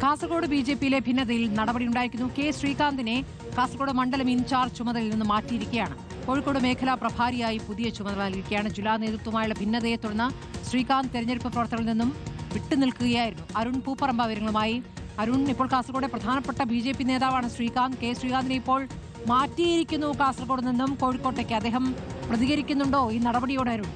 Kasaragod ബിജെപിയിലെ ഭിന്നതയിൽ നടപടിയുണ്ടായിരിക്കുന്നു. K ശ്രീകാന്തിനെ Kasaragod മണ്ഡലം in charge ചുമതലയിൽ നിന്ന് മാറ്റിയിരിക്കുകയാണ്. കോഴിക്കോട് മേഖലാ പ്രഭാരിയായി പുതിയ ചുമതല നൽകിയിരിക്കുകയാണ്. ജില്ലാ നേതൃത്വമായുള്ള ഭിന്നതയെ തുടർന്ന് ശ്രീകാന്ത് തെരഞ്ഞെടുപ്പ് പ്രവർത്തനങ്ങളിൽ നിന്നും വിട്ടുനിൽക്കുകയായിരുന്നു. അരുൺ പൂപ്പറമ്പ വിവരങ്ങളുമായി. അരുൺ, ഇപ്പോൾ കാസർഗോഡ് പ്രധാനപ്പെട്ട ബിജെപി നേതാവാണ് ശ്രീകാന്ത്. കെ ശ്രീകാന്തിനെ ഇപ്പോൾ മാറ്റിയിരിക്കുന്നു കാസർഗോഡ് നിന്നും കോഴിക്കോട്ടേക്ക്. അദ്ദേഹം പ്രതികരിക്കുന്നുണ്ടോ ഈ നടപടിയോട്? അരുൺ,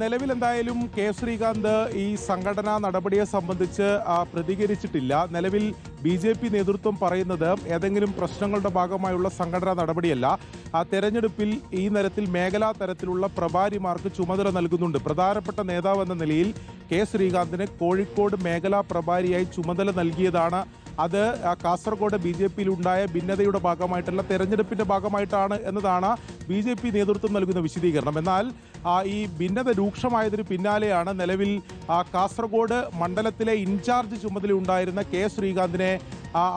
നിലവിൽ എന്തായാലും കെ ശ്രീകാന്ത് ഈ സംഘടനാ നടപടിയെ സംബന്ധിച്ച് പ്രതികരിച്ചിട്ടില്ല. നിലവിൽ ബി നേതൃത്വം പറയുന്നത് ഏതെങ്കിലും പ്രശ്നങ്ങളുടെ ഭാഗമായുള്ള സംഘടനാ നടപടിയല്ല. തെരഞ്ഞെടുപ്പിൽ ഈ തരത്തിൽ മേഖലാ തരത്തിലുള്ള പ്രഭാരിമാർക്ക് ചുമതല നൽകുന്നുണ്ട്. പ്രധാനപ്പെട്ട നേതാവ് എന്ന നിലയിൽ കെ ശ്രീകാന്തിന് കോഴിക്കോട് മേഖലാ പ്രഭാരിയായി ചുമതല നൽകിയതാണ്. അത് കാസർഗോഡ് ബി ഉണ്ടായ ഭിന്നതയുടെ ഭാഗമായിട്ടുള്ള തെരഞ്ഞെടുപ്പിന്റെ ഭാഗമായിട്ടാണ് എന്നതാണ് ബി നേതൃത്വം നൽകുന്ന വിശദീകരണം. എന്നാൽ ഈ ഭിന്നത രൂക്ഷമായതിന് പിന്നാലെയാണ് നിലവിൽ കാസർഗോഡ് മണ്ഡലത്തിലെ ഇൻചാർജ് ചുമതലയുണ്ടായിരുന്ന കെ ശ്രീകാന്തിനെ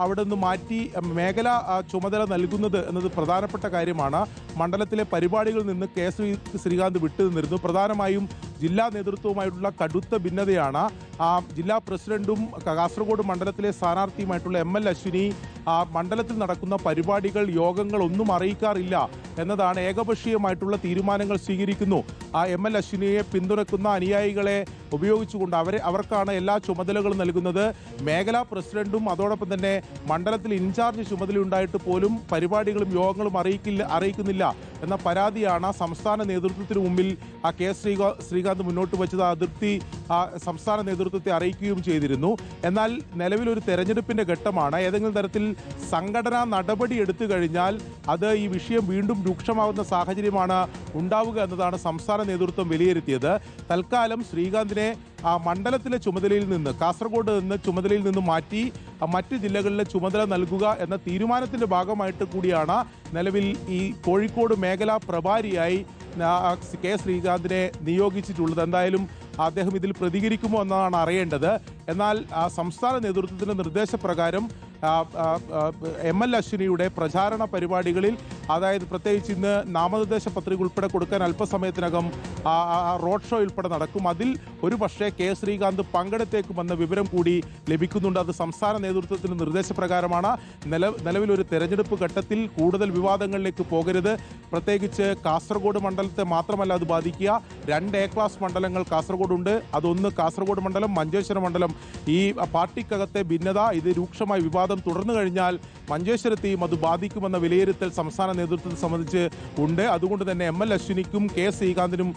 അവിടെ നിന്ന് മാറ്റി മേഖല ചുമതല നൽകുന്നത് എന്നത് പ്രധാനപ്പെട്ട കാര്യമാണ്. മണ്ഡലത്തിലെ പരിപാടികളിൽ നിന്ന് കെ ശ്രീകാന്ത് വിട്ടുനിന്നിരുന്നു. പ്രധാനമായും ജില്ലാ നേതൃത്വവുമായിട്ടുള്ള കടുത്ത ഭിന്നതയാണ്. ജില്ലാ പ്രസിഡന്റും കാസർഗോഡ് മണ്ഡലത്തിലെ സ്ഥാനാർത്ഥിയുമായിട്ടുള്ള ML അശ്വിനി മണ്ഡലത്തിൽ നടക്കുന്ന പരിപാടികൾ, യോഗങ്ങൾ ഒന്നും അറിയിക്കാറില്ല എന്നതാണ്. ഏകപക്ഷീയമായിട്ടുള്ള തീരുമാനങ്ങൾ സ്വീകരിക്കുന്നു. ML അശ്വിനിയെ പിന്തുണക്കുന്ന അനുയായികളെ ഉപയോഗിച്ചുകൊണ്ട് അവർക്കാണ് എല്ലാ ചുമതലകളും നൽകുന്നത്. മേഖലാ പ്രസിഡന്റും അതോടൊപ്പം തന്നെ മണ്ഡലത്തിൽ ഇൻചാർജ് ചുമതലയുണ്ടായിട്ട് പോലും പരിപാടികളും യോഗങ്ങളും അറിയിക്കുന്നില്ല എന്ന പരാതിയാണ് സംസ്ഥാന നേതൃത്വത്തിന് മുമ്പിൽ കെ ശ്രീകാന്ത് മുന്നോട്ട് വെച്ചത്. അതിർത്തി സംസ്ഥാന നേതൃത്വത്തെ അറിയിക്കുകയും ചെയ്തിരുന്നു. എന്നാൽ നിലവിലൊരു തെരഞ്ഞെടുപ്പിന്റെ ഘട്ടമാണ്. ഏതെങ്കിലും തരത്തിൽ സംഘടനാ നടപടി എടുത്തു കഴിഞ്ഞാൽ അത് ഈ വിഷയം വീണ്ടും രൂക്ഷമാകുന്ന സാഹചര്യമാണ് ഉണ്ടാവുക എന്നതാണ് സംസ്ഥാന നേതൃത്വം വിലയിരുത്തിയത്. തൽക്കാലം ശ്രീകാന്തിനെ മണ്ഡലത്തിലെ ചുമതലയിൽ നിന്ന്, കാസർഗോഡ് നിന്ന് ചുമതലയിൽ നിന്ന് മാറ്റി മറ്റ് ജില്ലകളിലെ ചുമതല നൽകുക എന്ന തീരുമാനത്തിന്റെ ഭാഗമായിട്ട് കൂടിയാണ് നിലവിൽ ഈ കോഴിക്കോട് മേഖലാ പ്രഭാരിയായി കെ ശ്രീകാന്തിനെ നിയോഗിച്ചിട്ടുള്ളത്. എന്തായാലും അദ്ദേഹം ഇതിൽ പ്രതികരിക്കുമോ എന്നതാണ് അറിയേണ്ടത്. എന്നാൽ സംസ്ഥാന നേതൃത്വത്തിന്റെ നിർദ്ദേശപ്രകാരം ML അശ്വിനിയുടെ പ്രചാരണ പരിപാടികളിൽ, അതായത് പ്രത്യേകിച്ച് ഇന്ന് നാമനിർദ്ദേശ പത്രിക ഉൾപ്പെടെ കൊടുക്കാൻ അല്പസമയത്തിനകം റോഡ് ഷോ ഉൾപ്പെടെ നടക്കും. അതിൽ ഒരു പക്ഷേ കെ ശ്രീകാന്ത് പങ്കെടുത്തേക്കുമെന്ന വിവരം കൂടി ലഭിക്കുന്നുണ്ട്. അത് സംസ്ഥാന നേതൃത്വത്തിന്റെ നിർദ്ദേശപ്രകാരമാണ്. നിലവിലൊരു തെരഞ്ഞെടുപ്പ് ഘട്ടത്തിൽ കൂടുതൽ വിവാദങ്ങളിലേക്ക് പോകരുത്. പ്രത്യേകിച്ച് കാസർഗോഡ് മണ്ഡലത്തെ മാത്രമല്ല അത് ബാധിക്കുക. 2 A ക്ലാസ് മണ്ഡലങ്ങൾ കാസർഗോഡുണ്ട്. അതൊന്ന് കാസർഗോഡ് മണ്ഡലം, മഞ്ചേശ്വരം മണ്ഡലം. ഈ പാർട്ടിക്കകത്തെ ഭിന്നത, ഇത് രൂക്ഷമായ വിവാദം തുടർന്നു കഴിഞ്ഞാൽ മഞ്ചേശ്വരത്തെയും അത് ബാധിക്കുമെന്ന വിലയിരുത്തൽ സംസ്ഥാന നേതൃത്വത്തെ സംബന്ധിച്ച് ഉണ്ട്. അതുകൊണ്ട് തന്നെ ML അശ്വിനിക്കും കെ ശ്രീകാന്തിനും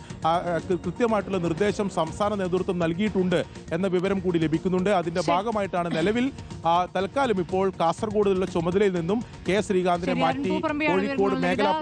കൃത്യമായിട്ടുള്ള നിർദ്ദേശം സംസ്ഥാന നേതൃത്വം നൽകിയിട്ടുണ്ട് എന്ന വിവരം കൂടി ലഭിക്കുന്നുണ്ട്. അതിന്റെ ഭാഗമായിട്ടാണ് നിലവിൽ തൽക്കാലം ഇപ്പോൾ കാസർഗോഡിലുള്ള ചുമതലയിൽ നിന്നും കെ ശ്രീകാന്തിനെ മാറ്റി കോഴിക്കോട് മേഖലാ